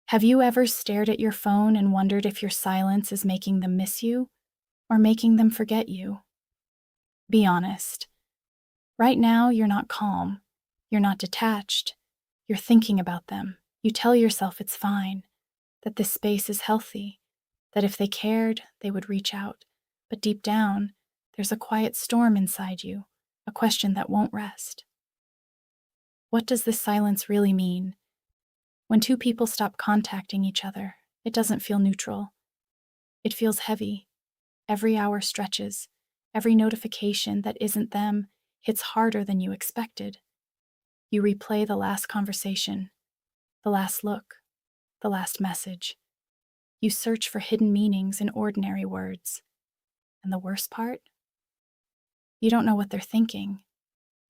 Have you ever stared at your phone and wondered if your silence is making them miss you or making them forget you? Be honest. Right now, you're not calm. You're not detached. You're thinking about them. You tell yourself it's fine, that this space is healthy, that if they cared, they would reach out. But deep down, there's a quiet storm inside you, a question that won't rest. What does this silence really mean? When two people stop contacting each other, it doesn't feel neutral. It feels heavy. Every hour stretches. Every notification that isn't them hits harder than you expected. You replay the last conversation, the last look, the last message. You search for hidden meanings in ordinary words. And the worst part? You don't know what they're thinking.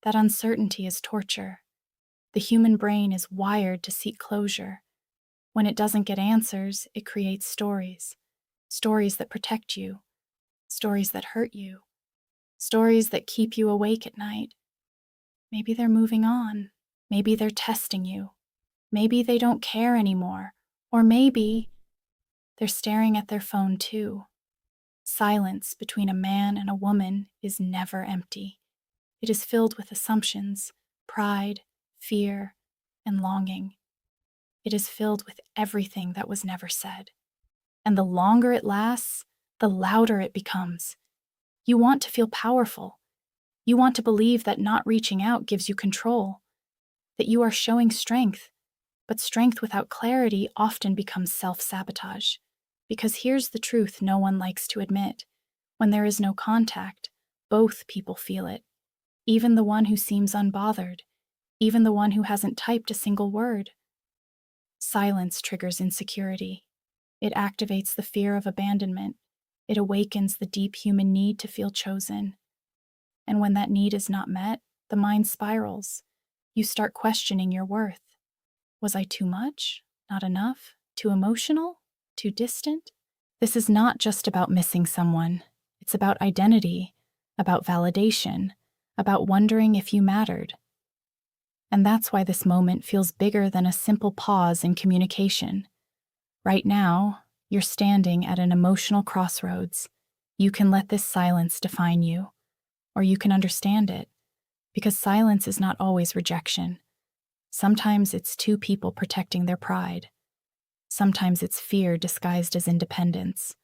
That uncertainty is torture. The human brain is wired to seek closure. When it doesn't get answers, it creates stories. Stories that protect you. Stories that hurt you. Stories that keep you awake at night. Maybe they're moving on. Maybe they're testing you. Maybe they don't care anymore. Or maybe they're staring at their phone too. Silence between a man and a woman is never empty. It is filled with assumptions, pride, fear, and longing. It is filled with everything that was never said. And the longer it lasts, the louder it becomes. You want to feel powerful. You want to believe that not reaching out gives you control, that you are showing strength. But strength without clarity often becomes self-sabotage. Because here's the truth no one likes to admit. When there is no contact, both people feel it. Even the one who seems unbothered. Even the one who hasn't typed a single word. Silence triggers insecurity. It activates the fear of abandonment. It awakens the deep human need to feel chosen. And when that need is not met, the mind spirals. You start questioning your worth. Was I too much? Not enough? Too emotional? Too distant? This is not just about missing someone. It's about identity, about validation, about wondering if you mattered. And that's why this moment feels bigger than a simple pause in communication. Right now, you're standing at an emotional crossroads. You can let this silence define you, or you can understand it, because silence is not always rejection. Sometimes it's two people protecting their pride. Sometimes it's fear disguised as independence.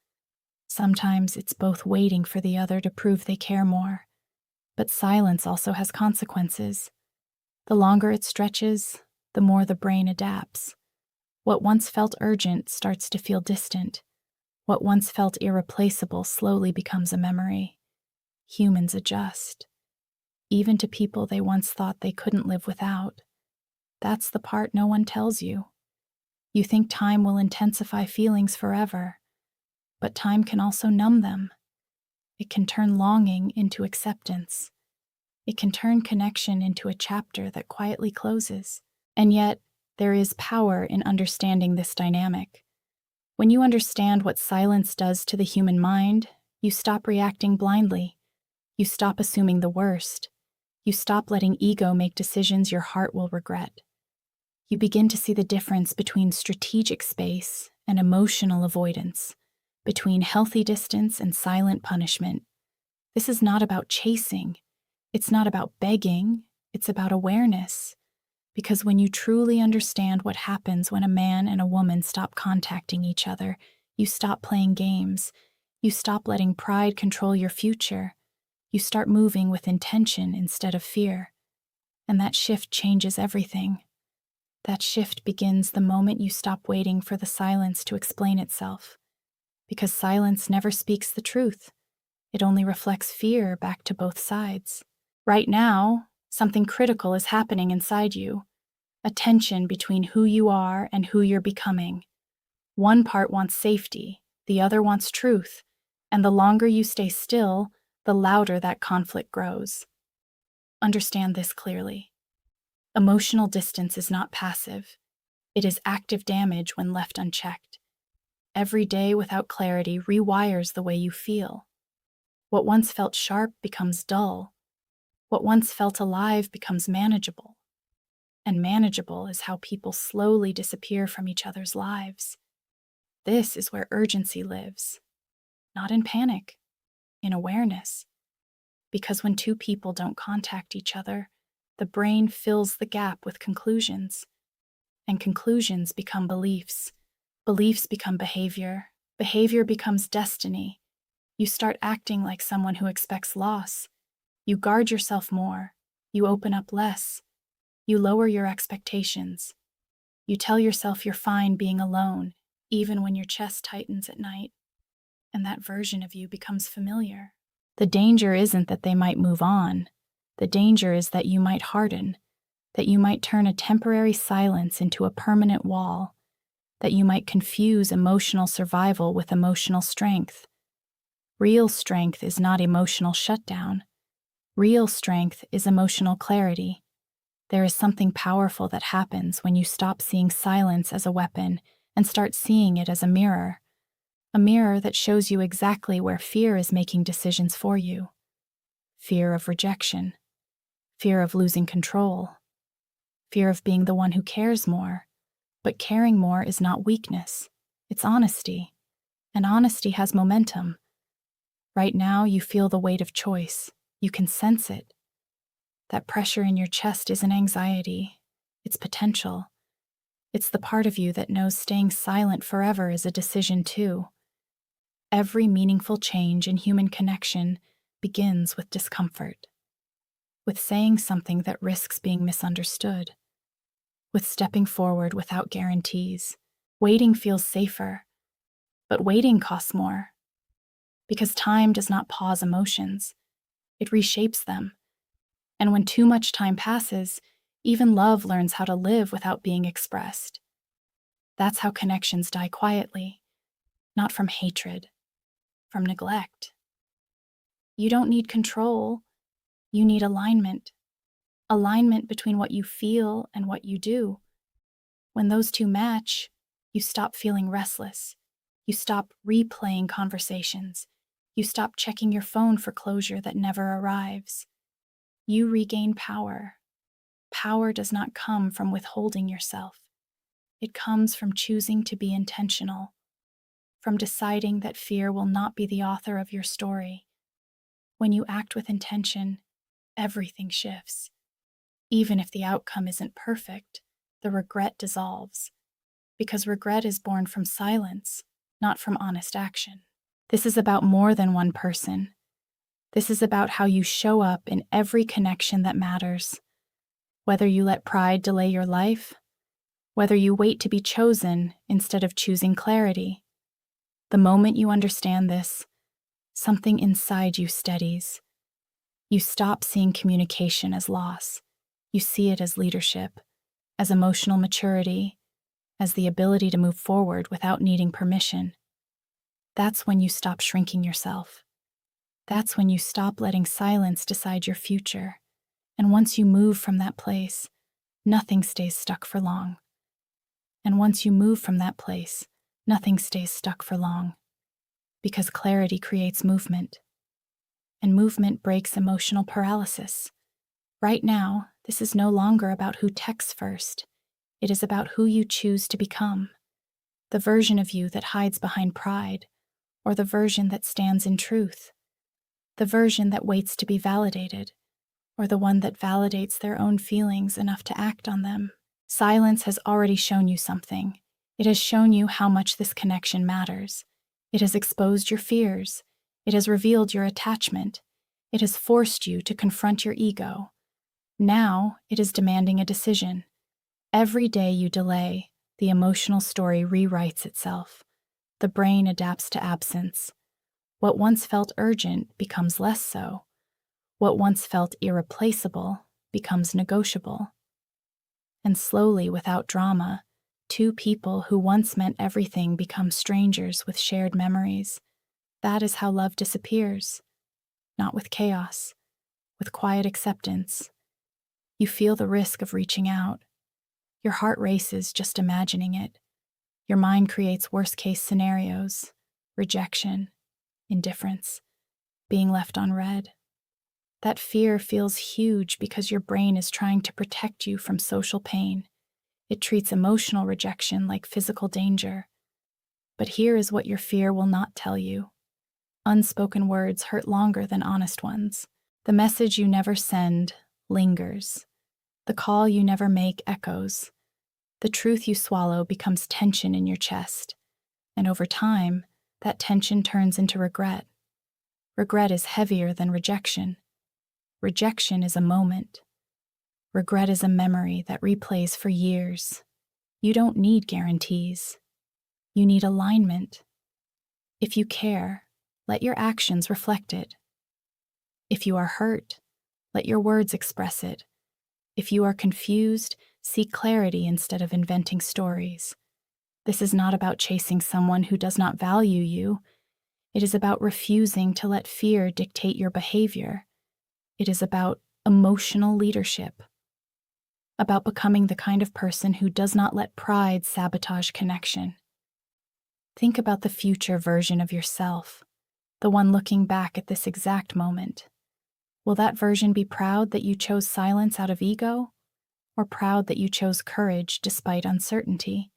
Sometimes it's both waiting for the other to prove they care more. But silence also has consequences. The longer it stretches, the more the brain adapts. What once felt urgent starts to feel distant. What once felt irreplaceable slowly becomes a memory. Humans adjust, even to people they once thought they couldn't live without. That's the part no one tells you. You think time will intensify feelings forever, but time can also numb them. It can turn longing into acceptance. It can turn connection into a chapter that quietly closes. And yet, there is power in understanding this dynamic. When you understand what silence does to the human mind, you stop reacting blindly. You stop assuming the worst. You stop letting ego make decisions your heart will regret. You begin to see the difference between strategic space and emotional avoidance, between healthy distance and silent punishment. This is not about chasing. It's not about begging. It's about awareness. Because when you truly understand what happens when a man and a woman stop contacting each other, you stop playing games. You stop letting pride control your future. You start moving with intention instead of fear. And that shift changes everything. That shift begins the moment you stop waiting for the silence to explain itself. Because silence never speaks the truth. It only reflects fear back to both sides. Right now, something critical is happening inside you. A tension between who you are and who you're becoming. One part wants safety, the other wants truth. And the longer you stay still, the louder that conflict grows. Understand this clearly. Emotional distance is not passive. It is active damage when left unchecked. Every day without clarity rewires the way you feel. What once felt sharp becomes dull. What once felt alive becomes manageable. And manageable is how people slowly disappear from each other's lives. This is where urgency lives, not in panic, in awareness. Because when two people don't contact each other, the brain fills the gap with conclusions. And conclusions become beliefs. Beliefs become behavior. Behavior becomes destiny. You start acting like someone who expects loss. You guard yourself more. You open up less. You lower your expectations. You tell yourself you're fine being alone, even when your chest tightens at night. And that version of you becomes familiar. The danger isn't that they might move on. The danger is that you might harden, that you might turn a temporary silence into a permanent wall, that you might confuse emotional survival with emotional strength. Real strength is not emotional shutdown. Real strength is emotional clarity. There is something powerful that happens when you stop seeing silence as a weapon and start seeing it as a mirror that shows you exactly where fear is making decisions for you. Fear of rejection, fear of losing control, fear of being the one who cares more. But caring more is not weakness, it's honesty. And honesty has momentum. Right now, you feel the weight of choice. You can sense it. That pressure in your chest isn't anxiety, it's potential. It's the part of you that knows staying silent forever is a decision too. Every meaningful change in human connection begins with discomfort, with saying something that risks being misunderstood, with stepping forward without guarantees. Waiting feels safer, but waiting costs more. Because time does not pause emotions, it reshapes them. And when too much time passes, even love learns how to live without being expressed. That's how connections die quietly, not from hatred, from neglect. You don't need control, you need alignment. Alignment between what you feel and what you do. When those two match, you stop feeling restless. You stop replaying conversations. You stop checking your phone for closure that never arrives. You regain power. Power does not come from withholding yourself. It comes from choosing to be intentional, from deciding that fear will not be the author of your story. When you act with intention, everything shifts. Even if the outcome isn't perfect, the regret dissolves. Because regret is born from silence, not from honest action. This is about more than one person. This is about how you show up in every connection that matters. Whether you let pride delay your life, whether you wait to be chosen instead of choosing clarity. The moment you understand this, something inside you steadies. You stop seeing communication as loss. You see it as leadership, as emotional maturity, as the ability to move forward without needing permission. That's when you stop shrinking yourself. That's when you stop letting silence decide your future. And once you move from that place, nothing stays stuck for long. And once you move from that place, nothing stays stuck for long. Because clarity creates movement. And movement breaks emotional paralysis. Right now, this is no longer about who texts first. It is about who you choose to become. The version of you that hides behind pride, or the version that stands in truth. The version that waits to be validated, or the one that validates their own feelings enough to act on them. Silence has already shown you something. It has shown you how much this connection matters. It has exposed your fears. It has revealed your attachment. It has forced you to confront your ego. Now it is demanding a decision. Every day you delay, the emotional story rewrites itself. The brain adapts to absence. What once felt urgent becomes less so. What once felt irreplaceable becomes negotiable. And slowly, without drama, two people who once meant everything become strangers with shared memories. That is how love disappears. Not with chaos, with quiet acceptance. You feel the risk of reaching out. Your heart races just imagining it. Your mind creates worst-case scenarios, rejection, indifference, being left unread. That fear feels huge because your brain is trying to protect you from social pain. It treats emotional rejection like physical danger. But here is what your fear will not tell you. Unspoken words hurt longer than honest ones. The message you never send lingers. The call you never make echoes. The truth you swallow becomes tension in your chest. And over time, that tension turns into regret. Regret is heavier than rejection. Rejection is a moment. Regret is a memory that replays for years. You don't need guarantees. You need alignment. If you care, let your actions reflect it. If you are hurt, let your words express it. If you are confused, seek clarity instead of inventing stories. This is not about chasing someone who does not value you. It is about refusing to let fear dictate your behavior. It is about emotional leadership. About becoming the kind of person who does not let pride sabotage connection. Think about the future version of yourself, the one looking back at this exact moment. Will that version be proud that you chose silence out of ego, or proud that you chose courage despite uncertainty?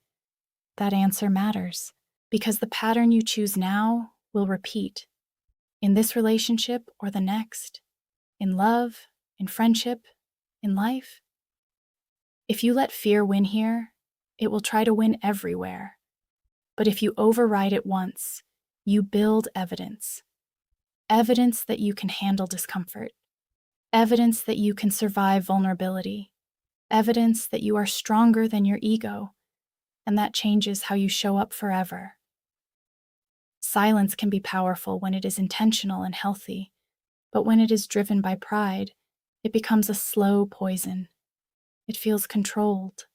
That answer matters, because the pattern you choose now will repeat. In this relationship or the next, in love, in friendship, in life. If you let fear win here, it will try to win everywhere. But if you override it once, you build evidence. Evidence that you can handle discomfort. Evidence that you can survive vulnerability. Evidence that you are stronger than your ego. And that changes how you show up forever. Silence can be powerful when it is intentional and healthy, but when it is driven by pride, it becomes a slow poison. It feels controlled,